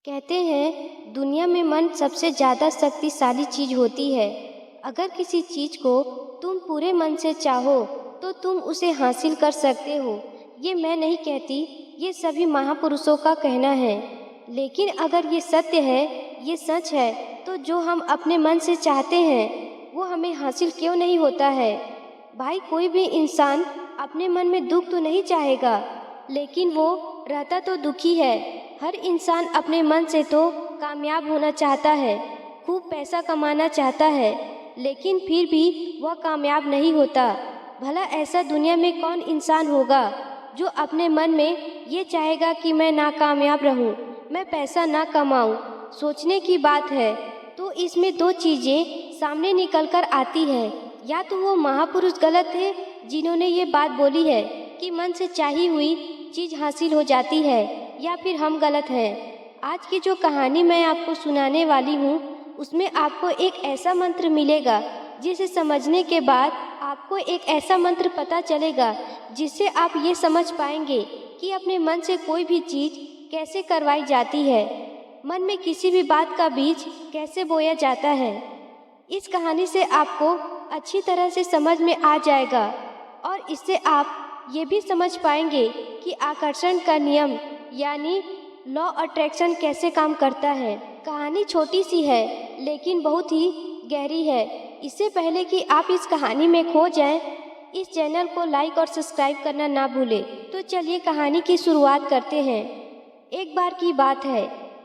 कहते हैं दुनिया में मन सबसे ज़्यादा शक्तिशाली चीज़ होती है। अगर किसी चीज़ को तुम पूरे मन से चाहो तो तुम उसे हासिल कर सकते हो। ये मैं नहीं कहती, ये सभी महापुरुषों का कहना है। लेकिन अगर ये सत्य है, ये सच है, तो जो हम अपने मन से चाहते हैं वो हमें हासिल क्यों नहीं होता है। भाई, कोई भी इंसान अपने मन में दुख तो नहीं चाहेगा, लेकिन वो रहता तो दुखी है। हर इंसान अपने मन से तो कामयाब होना चाहता है, खूब पैसा कमाना चाहता है, लेकिन फिर भी वह कामयाब नहीं होता। भला ऐसा दुनिया में कौन इंसान होगा जो अपने मन में ये चाहेगा कि मैं नाकामयाब रहूं, मैं पैसा ना कमाऊं। सोचने की बात है। तो इसमें दो चीज़ें सामने निकल कर आती है। या तो वो महापुरुष गलत थे जिन्होंने ये बात बोली है कि मन से चाही हुई चीज़ हासिल हो जाती है, या फिर हम गलत हैं। आज की जो कहानी मैं आपको सुनाने वाली हूँ उसमें आपको एक ऐसा मंत्र मिलेगा जिसे समझने के बाद आपको एक ऐसा मंत्र पता चलेगा जिससे आप ये समझ पाएंगे कि अपने मन से कोई भी चीज़ कैसे करवाई जाती है, मन में किसी भी बात का बीज कैसे बोया जाता है। इस कहानी से आपको अच्छी तरह से समझ में आ जाएगा और इससे आप ये भी समझ पाएंगे कि आकर्षण का नियम यानी लॉ अट्रैक्शन कैसे काम करता है। कहानी छोटी सी है लेकिन बहुत ही गहरी है। इससे पहले कि आप इस कहानी में खो जाएं, इस चैनल को लाइक और सब्सक्राइब करना ना भूलें। तो चलिए कहानी की शुरुआत करते हैं। एक बार की बात है,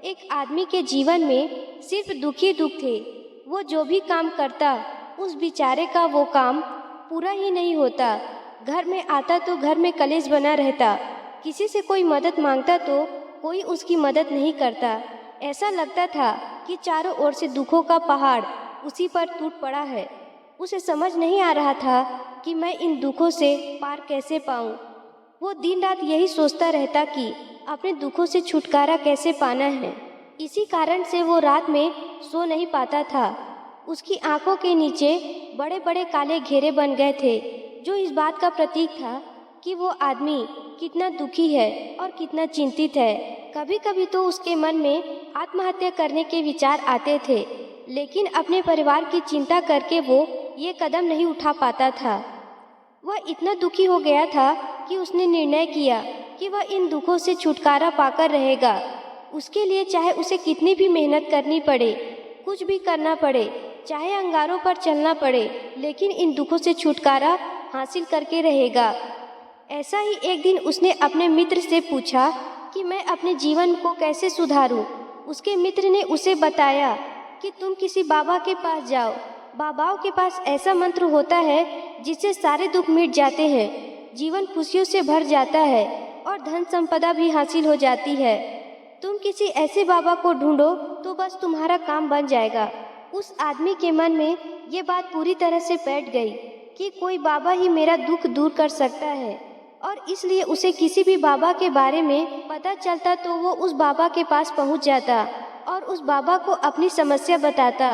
एक आदमी के जीवन में सिर्फ दुख ही दुख थे। वो जो भी काम करता उस बेचारे का वो काम पूरा ही नहीं होता। घर में आता तो घर में कलेश बना रहता, किसी से कोई मदद मांगता तो कोई उसकी मदद नहीं करता। ऐसा लगता था कि चारों ओर से दुखों का पहाड़ उसी पर टूट पड़ा है। उसे समझ नहीं आ रहा था कि मैं इन दुखों से पार कैसे पाऊं। वो दिन रात यही सोचता रहता कि अपने दुखों से छुटकारा कैसे पाना है। इसी कारण से वो रात में सो नहीं पाता था। उसकी आंखों के नीचे बड़े बड़े काले घेरे बन गए थे, जो इस बात का प्रतीक था कि वो आदमी कितना दुखी है और कितना चिंतित है। कभी कभी तो उसके मन में आत्महत्या करने के विचार आते थे, लेकिन अपने परिवार की चिंता करके वो ये कदम नहीं उठा पाता था। वह इतना दुखी हो गया था कि उसने निर्णय किया कि वह इन दुखों से छुटकारा पाकर रहेगा। उसके लिए चाहे उसे कितनी भी मेहनत करनी पड़े, कुछ भी करना पड़े, चाहे अंगारों पर चलना पड़े, लेकिन इन दुखों से छुटकारा हासिल करके रहेगा। ऐसा ही एक दिन उसने अपने मित्र से पूछा कि मैं अपने जीवन को कैसे सुधारूं। उसके मित्र ने उसे बताया कि तुम किसी बाबा के पास जाओ। बाबाओं के पास ऐसा मंत्र होता है जिससे सारे दुख मिट जाते हैं, जीवन खुशियों से भर जाता है और धन संपदा भी हासिल हो जाती है। तुम किसी ऐसे बाबा को ढूंढो तो बस तुम्हारा काम बन जाएगा। उस आदमी के मन में ये बात पूरी तरह से बैठ गई कि कोई बाबा ही मेरा दुख दूर कर सकता है, और इसलिए उसे किसी भी बाबा के बारे में पता चलता तो वो उस बाबा के पास पहुंच जाता और उस बाबा को अपनी समस्या बताता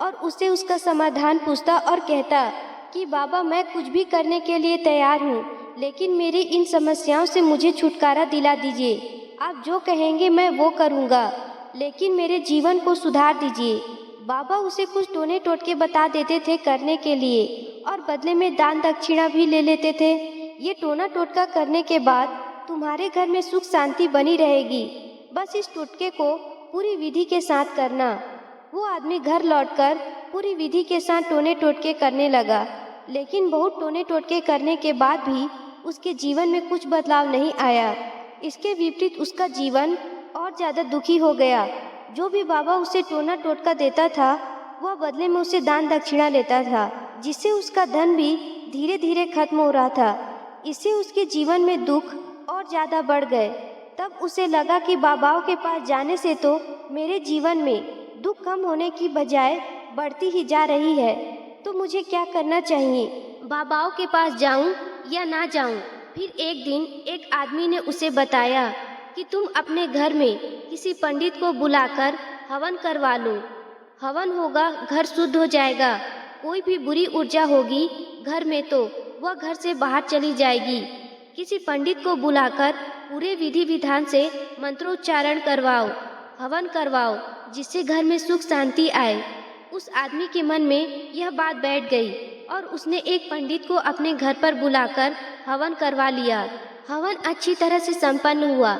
और उससे उसका समाधान पूछता और कहता कि बाबा, मैं कुछ भी करने के लिए तैयार हूँ, लेकिन मेरी इन समस्याओं से मुझे छुटकारा दिला दीजिए। आप जो कहेंगे मैं वो करूँगा, लेकिन मेरे जीवन को सुधार दीजिए। बाबा उसे कुछ टोने टोटके बता देते थे करने के लिए और बदले में दान दक्षिणा भी ले लेते थे। ये टोना टोटका करने के बाद तुम्हारे घर में सुख शांति बनी रहेगी, बस इस टोटके को पूरी विधि के साथ करना। वो आदमी घर लौटकर पूरी विधि के साथ टोने टोटके करने लगा, लेकिन बहुत टोने टोटके करने के बाद भी उसके जीवन में कुछ बदलाव नहीं आया। इसके विपरीत उसका जीवन और ज़्यादा दुखी हो गया। जो भी बाबा उसे टोना टोटका देता था वह बदले में उसे दान दक्षिणा लेता था, जिससे उसका धन भी धीरे धीरे खत्म हो रहा था। इससे उसके जीवन में दुख और ज़्यादा बढ़ गए। तब उसे लगा कि बाबाओं के पास जाने से तो मेरे जीवन में दुख कम होने की बजाय बढ़ती ही जा रही है, तो मुझे क्या करना चाहिए? बाबाओं के पास जाऊं या ना जाऊं? फिर एक दिन एक आदमी ने उसे बताया कि तुम अपने घर में किसी पंडित को बुलाकर हवन करवा लो। हवन होगा, घर शुद्ध हो जाएगा। कोई भी बुरी ऊर्जा होगी घर में तो वह घर से बाहर चली जाएगी। किसी पंडित को बुलाकर पूरे विधि विधान से मंत्रोच्चारण करवाओ। हवन करवाओ, जिससे घर में सुख शांति आए। उस आदमी के मन में यह बात बैठ गई और उसने एक पंडित को अपने घर पर बुलाकर हवन करवा लिया। हवन अच्छी तरह से संपन्न हुआ।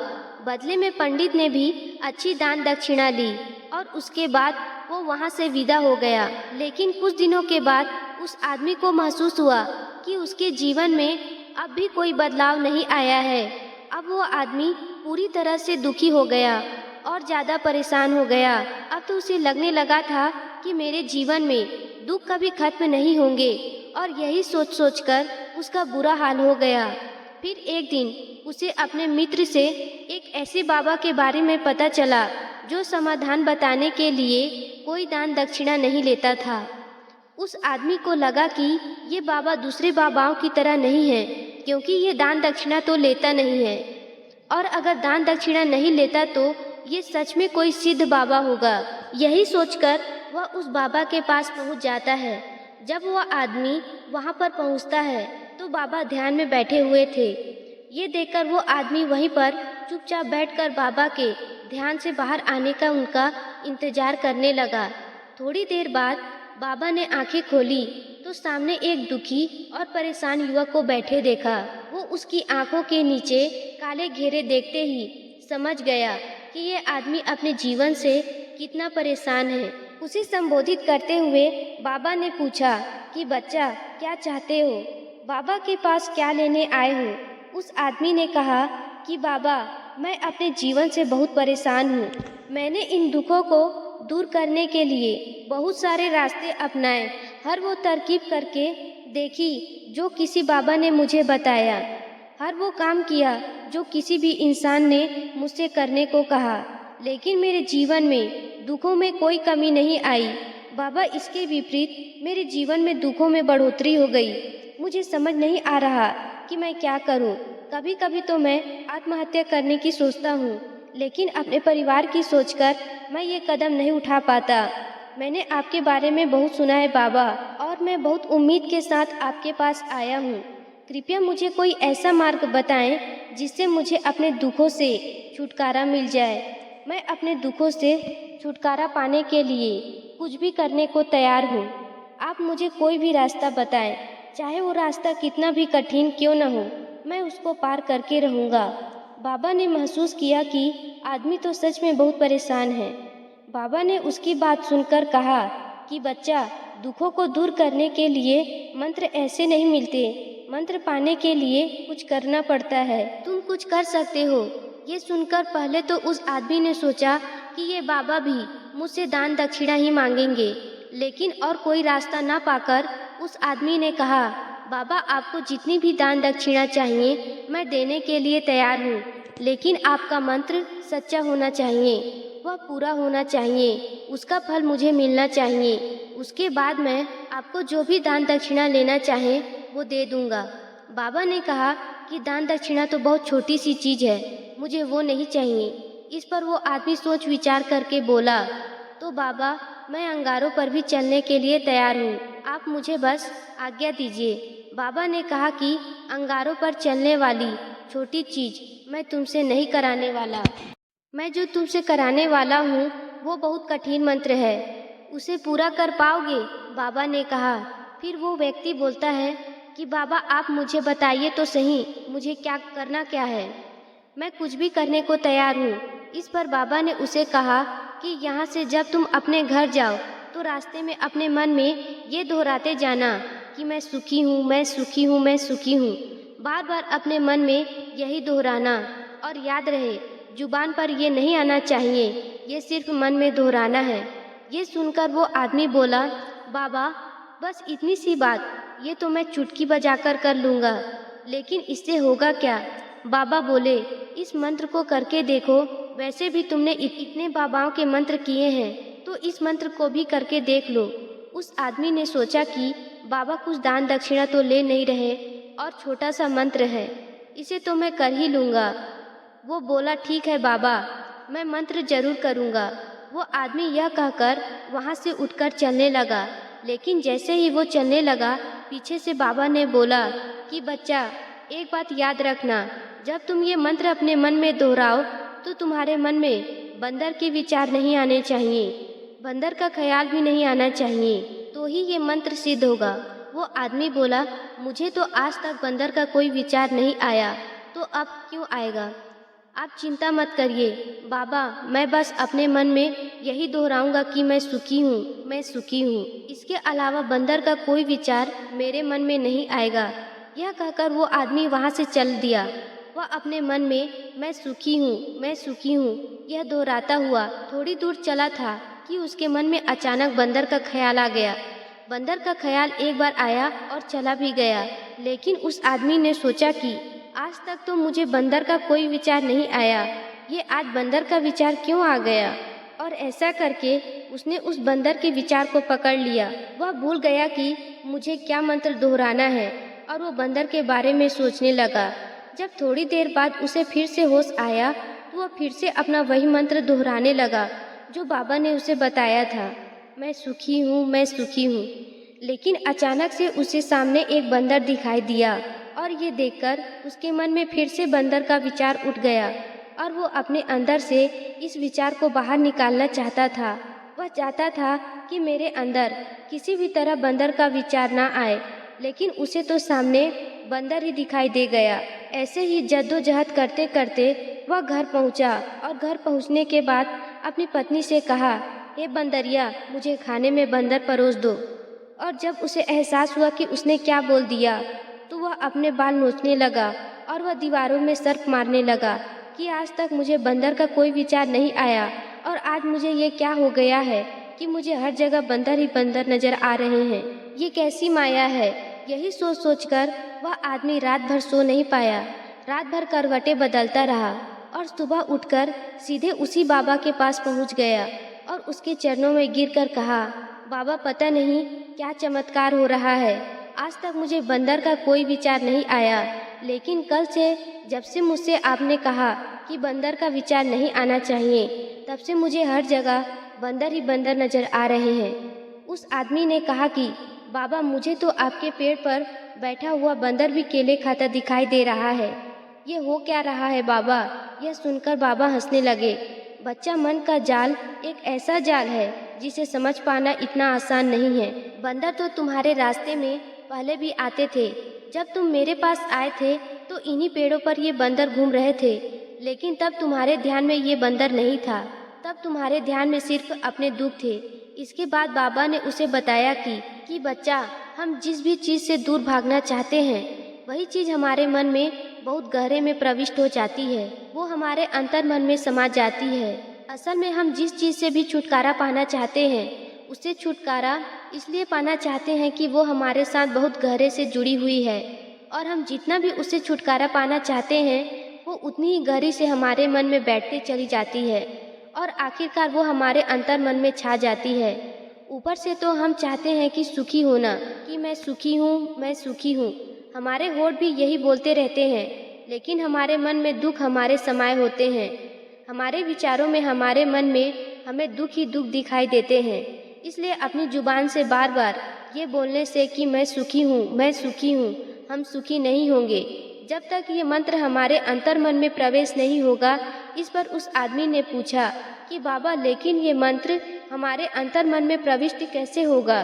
बदले में पंडित ने भी अच्छी दान दक्षिणा ली और उसके बाद वो वहाँ से विदा हो गया। लेकिन कुछ दिनों के बाद उस आदमी को महसूस हुआ कि उसके जीवन में अब भी कोई बदलाव नहीं आया है। अब वो आदमी पूरी तरह से दुखी हो गया और ज़्यादा परेशान हो गया। अब तो उसे लगने लगा था कि मेरे जीवन में दुख कभी खत्म नहीं होंगे, और यही सोच सोचकर उसका बुरा हाल हो गया। फिर एक दिन उसे अपने मित्र से एक ऐसे बाबा के बारे में पता चला जो समाधान बताने के लिए कोई दान दक्षिणा नहीं लेता था। उस आदमी को लगा कि ये बाबा दूसरे बाबाओं की तरह नहीं है, क्योंकि ये दान दक्षिणा तो लेता नहीं है, और अगर दान दक्षिणा नहीं लेता तो ये सच में कोई सिद्ध बाबा होगा। यही सोचकर वह उस बाबा के पास पहुंच जाता है। जब वह आदमी वहां पर पहुंचता है तो बाबा ध्यान में बैठे हुए थे। ये देखकर वो आदमी वहीं पर चुपचाप बैठकर बाबा के ध्यान से बाहर आने का उनका इंतजार करने लगा। थोड़ी देर बाद बाबा ने आंखें खोली तो सामने एक दुखी और परेशान युवक को बैठे देखा। वो उसकी आंखों के नीचे काले घेरे देखते ही समझ गया कि ये आदमी अपने जीवन से कितना परेशान है। उसे संबोधित करते हुए बाबा ने पूछा कि बच्चा, क्या चाहते हो? बाबा के पास क्या लेने आए हो? उस आदमी ने कहा कि बाबा, मैं अपने जीवन से बहुत परेशान हूँ। मैंने इन दुखों को दूर करने के लिए बहुत सारे रास्ते अपनाए, हर वो तरकीब करके देखी जो किसी बाबा ने मुझे बताया, हर वो काम किया जो किसी भी इंसान ने मुझसे करने को कहा, लेकिन मेरे जीवन में दुखों में कोई कमी नहीं आई। बाबा, इसके विपरीत मेरे जीवन में दुखों में बढ़ोतरी हो गई। मुझे समझ नहीं आ रहा कि मैं क्या करूं। कभी कभी तो मैं आत्महत्या करने की सोचता हूं, लेकिन अपने परिवार की सोचकर मैं ये कदम नहीं उठा पाता। मैंने आपके बारे में बहुत सुना है बाबा, और मैं बहुत उम्मीद के साथ आपके पास आया हूँ। कृपया मुझे कोई ऐसा मार्ग बताएं जिससे मुझे अपने दुखों से छुटकारा मिल जाए। मैं अपने दुखों से छुटकारा पाने के लिए कुछ भी करने को तैयार हूँ। आप मुझे कोई भी रास्ता बताएं, चाहे वो रास्ता कितना भी कठिन क्यों न हो, मैं उसको पार करके रहूँगा। बाबा ने महसूस किया कि आदमी तो सच में बहुत परेशान है। बाबा ने उसकी बात सुनकर कहा कि बच्चा, दुखों को दूर करने के लिए मंत्र ऐसे नहीं मिलते। मंत्र पाने के लिए कुछ करना पड़ता है। तुम कुछ कर सकते हो। ये सुनकर पहले तो उस आदमी ने सोचा कि ये बाबा भी मुझसे दान दक्षिणा ही मांगेंगे, लेकिन और कोई रास्ता ना पाकर उस आदमी ने कहा, बाबा, आपको जितनी भी दान दक्षिणा चाहिए मैं देने के लिए तैयार हूँ, लेकिन आपका मंत्र सच्चा होना चाहिए, वह पूरा होना चाहिए, उसका फल मुझे मिलना चाहिए। उसके बाद मैं आपको जो भी दान दक्षिणा लेना चाहे वो दे दूंगा। बाबा ने कहा कि दान दक्षिणा तो बहुत छोटी सी चीज़ है, मुझे वो नहीं चाहिए। इस पर वो आदमी सोच विचार करके बोला, तो बाबा, मैं अंगारों पर भी चलने के लिए तैयार हूँ, आप मुझे बस आज्ञा दीजिए। बाबा ने कहा कि अंगारों पर चलने वाली छोटी चीज़ मैं तुमसे नहीं कराने वाला। मैं जो तुमसे कराने वाला हूँ वो बहुत कठिन मंत्र है, उसे पूरा कर पाओगे? बाबा ने कहा। फिर वो व्यक्ति बोलता है कि बाबा, आप मुझे बताइए तो सही, मुझे क्या करना क्या है? मैं कुछ भी करने को तैयार हूँ। इस पर बाबा ने उसे कहा कि यहाँ से जब तुम अपने घर जाओ तो रास्ते में अपने मन में ये दोहराते जाना कि मैं सुखी हूँ, मैं सुखी हूँ, मैं सुखी हूँ। बार बार अपने मन में यही दोहराना, और याद रहे जुबान पर ये नहीं आना चाहिए, ये सिर्फ मन में दोहराना है। ये सुनकर वो आदमी बोला, बाबा, बस इतनी सी बात, ये तो मैं चुटकी बजाकर कर लूँगा, लेकिन इससे होगा क्या? बाबा बोले, इस मंत्र को करके देखो। वैसे भी तुमने इतने बाबाओं के मंत्र किए हैं, तो इस मंत्र को भी करके देख लो। उस आदमी ने सोचा कि बाबा कुछ दान दक्षिणा तो ले नहीं रहे और छोटा सा मंत्र है, इसे तो मैं कर ही लूँगा। वो बोला, ठीक है बाबा, मैं मंत्र जरूर करूँगा। वो आदमी यह कहकर वहाँ से उठकर चलने लगा, लेकिन जैसे ही वो चलने लगा, पीछे से बाबा ने बोला कि बच्चा, एक बात याद रखना, जब तुम ये मंत्र अपने मन में दोहराओ तो तुम्हारे मन में बंदर के विचार नहीं आने चाहिए, बंदर का ख्याल भी नहीं आना चाहिए, तो ही ये मंत्र सिद्ध होगा। वो आदमी बोला, मुझे तो आज तक बंदर का कोई विचार नहीं आया, तो अब क्यों आएगा? आप चिंता मत करिए बाबा, मैं बस अपने मन में यही दोहराऊंगा कि मैं सुखी हूँ, मैं सुखी हूँ। इसके अलावा बंदर का कोई विचार मेरे मन में नहीं आएगा। यह कहकर वो आदमी वहाँ से चल दिया। वह अपने मन में मैं सुखी हूँ, मैं सुखी हूँ यह दोहराता हुआ थोड़ी दूर चला था कि उसके मन में अचानक बंदर का ख्याल आ गया। बंदर का ख्याल एक बार आया और चला भी गया, लेकिन उस आदमी ने सोचा कि आज तक तो मुझे बंदर का कोई विचार नहीं आया, ये आज बंदर का विचार क्यों आ गया? और ऐसा करके उसने उस बंदर के विचार को पकड़ लिया। वह भूल गया कि मुझे क्या मंत्र दोहराना है और वो बंदर के बारे में सोचने लगा। जब थोड़ी देर बाद उसे फिर से होश आया तो वह फिर से अपना वही मंत्र दोहराने लगा जो बाबा ने उसे बताया था, मैं सुखी हूँ, मैं सुखी हूँ। लेकिन अचानक से उसे सामने एक बंदर दिखाई दिया और ये देखकर उसके मन में फिर से बंदर का विचार उठ गया और वो अपने अंदर से इस विचार को बाहर निकालना चाहता था। वह चाहता था कि मेरे अंदर किसी भी तरह बंदर का विचार ना आए, लेकिन उसे तो सामने बंदर ही दिखाई दे गया। ऐसे ही जद्दोजहद करते करते वह घर पहुंचा और घर पहुंचने के बाद अपनी पत्नी से कहा, हे बंदरिया, मुझे खाने में बंदर परोस दो। और जब उसे एहसास हुआ कि उसने क्या बोल दिया तो वह अपने बाल नोचने लगा और वह दीवारों में सर्प मारने लगा कि आज तक मुझे बंदर का कोई विचार नहीं आया और आज मुझे ये क्या हो गया है कि मुझे हर जगह बंदर ही बंदर नजर आ रहे हैं। ये कैसी माया है? यही सोच सोचकर वह आदमी रात भर सो नहीं पाया। रात भर करवटें बदलता रहा और सुबह उठकर सीधे उसी बाबा के पास पहुंच गया और उसके चरणों में गिरकर कहा, बाबा, पता नहीं क्या चमत्कार हो रहा है। आज तक मुझे बंदर का कोई विचार नहीं आया, लेकिन कल से जब से मुझसे आपने कहा कि बंदर का विचार नहीं आना चाहिए, तब से मुझे हर जगह बंदर ही बंदर नजर आ रहे हैं। उस आदमी ने कहा कि बाबा, मुझे तो आपके पेड़ पर बैठा हुआ बंदर भी केले खाता दिखाई दे रहा है। ये हो क्या रहा है बाबा? यह सुनकर बाबा हंसने लगे। बच्चा, मन का जाल एक ऐसा जाल है जिसे समझ पाना इतना आसान नहीं है। बंदर तो तुम्हारे रास्ते में पहले भी आते थे। जब तुम मेरे पास आए थे तो इन्हीं पेड़ों पर ये बंदर घूम रहे थे, लेकिन तब तुम्हारे ध्यान में ये बंदर नहीं था। तब तुम्हारे ध्यान में सिर्फ अपने दुख थे। इसके बाद बाबा ने उसे बताया कि बच्चा, हम जिस भी चीज़ से दूर भागना चाहते हैं वही चीज़ हमारे मन में बहुत गहरे में प्रविष्ट हो जाती है। वो हमारे अंतर मन में समा जाती है। असल में हम जिस चीज़ से भी छुटकारा पाना चाहते हैं उससे छुटकारा इसलिए पाना चाहते हैं कि वो हमारे साथ बहुत गहरे से जुड़ी हुई है, और हम जितना भी उससे छुटकारा पाना चाहते हैं वो उतनी ही गहरी से हमारे मन में बैठती चली जाती है और आखिरकार वो हमारे अंतर मन में छा जाती है। ऊपर से तो हम चाहते हैं कि सुखी होना, कि मैं सुखी हूँ, मैं सुखी हूँ। हमारे होठ भी यही बोलते रहते हैं, लेकिन हमारे मन में दुख हमारे समाये होते हैं। हमारे विचारों में, हमारे मन में हमें दुख ही दुख दिखाई देते हैं। इसलिए अपनी जुबान से बार बार ये बोलने से कि मैं सुखी हूँ, मैं सुखी हूँ, हम सुखी नहीं होंगे जब तक ये मंत्र हमारे अंतर मन में प्रवेश नहीं होगा। इस पर उस आदमी ने पूछा कि बाबा, लेकिन ये मंत्र हमारे अंतर मन में प्रविष्ट कैसे होगा?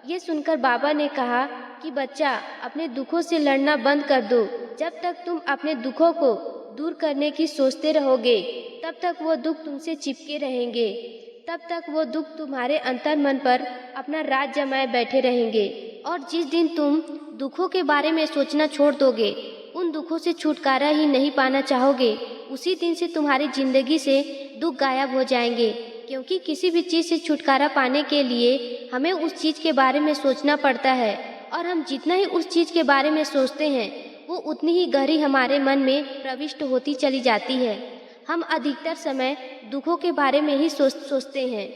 ये सुनकर बाबा ने कहा कि बच्चा, अपने दुखों से लड़ना बंद कर दो। जब तक तुम अपने दुखों को दूर करने की सोचते रहोगे तब तक वो दुख तुमसे चिपके रहेंगे, तब तक वो दुख तुम्हारे अंतर मन पर अपना राज जमाए बैठे रहेंगे। और जिस दिन तुम दुखों के बारे में सोचना छोड़ दोगे, उन दुखों से छुटकारा ही नहीं पाना चाहोगे, उसी दिन से तुम्हारी जिंदगी से दुख गायब हो जाएंगे। क्योंकि किसी भी चीज़ से छुटकारा पाने के लिए हमें उस चीज़ के बारे में सोचना पड़ता है, और हम जितना ही उस चीज़ के बारे में सोचते हैं वो उतनी ही गहरी हमारे मन में प्रविष्ट होती चली जाती है। हम अधिकतर समय दुखों के बारे में ही सोचते हैं।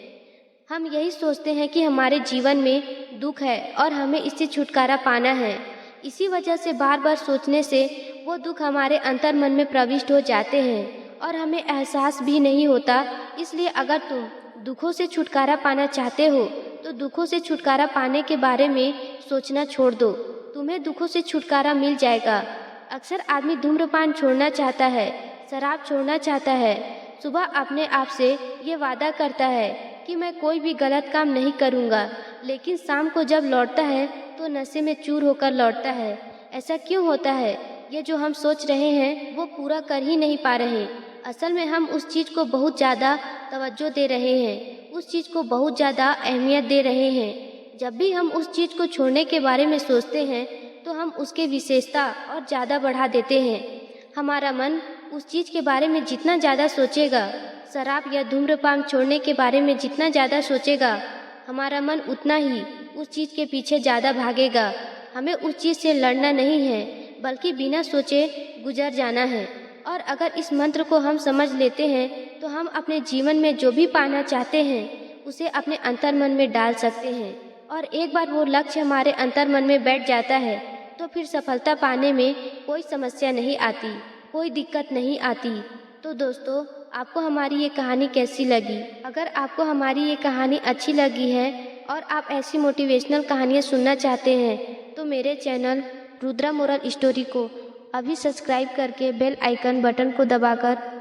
हम यही सोचते हैं कि हमारे जीवन में दुख है और हमें इससे छुटकारा पाना है। इसी वजह से बार बार सोचने से वो दुख हमारे अंतर मन में प्रविष्ट हो जाते हैं और हमें एहसास भी नहीं होता। इसलिए अगर तुम दुखों से छुटकारा पाना चाहते हो तो दुखों से छुटकारा पाने के बारे में सोचना छोड़ दो, तुम्हें दुखों से छुटकारा मिल जाएगा। अक्सर आदमी धूम्रपान छोड़ना चाहता है, शराब छोड़ना चाहता है, सुबह अपने आप से ये वादा करता है कि मैं कोई भी गलत काम नहीं करूँगा, लेकिन शाम को जब लौटता है तो नशे में चूर होकर लौटता है। ऐसा क्यों होता है? ये जो हम सोच रहे हैं वो पूरा कर ही नहीं पा रहे। असल में हम उस चीज़ को बहुत ज़्यादा तवज्जो दे रहे हैं, उस चीज़ को बहुत ज़्यादा अहमियत दे रहे हैं। जब भी हम उस चीज़ को छोड़ने के बारे में सोचते हैं तो हम उसके विशेषता और ज़्यादा बढ़ा देते हैं। हमारा मन उस चीज़ के बारे में जितना ज़्यादा सोचेगा, शराब या धूम्रपान छोड़ने के बारे में जितना ज़्यादा सोचेगा, हमारा मन उतना ही उस चीज़ के पीछे ज़्यादा भागेगा। हमें उस चीज़ से लड़ना नहीं है, बल्कि बिना सोचे गुजर जाना है। और अगर इस मंत्र को हम समझ लेते हैं तो हम अपने जीवन में जो भी पाना चाहते हैं उसे अपने अंतर्मन में डाल सकते हैं। और एक बार वो लक्ष्य हमारे अंतर्मन में बैठ जाता है तो फिर सफलता पाने में कोई समस्या नहीं आती, कोई दिक्कत नहीं आती। तो दोस्तों, आपको हमारी ये कहानी कैसी लगी? अगर आपको हमारी ये कहानी अच्छी लगी है और आप ऐसी मोटिवेशनल कहानियाँ सुनना चाहते हैं तो मेरे चैनल रुद्रा मोरल स्टोरी को अभी सब्सक्राइब करके बेल आइकन बटन को दबाकर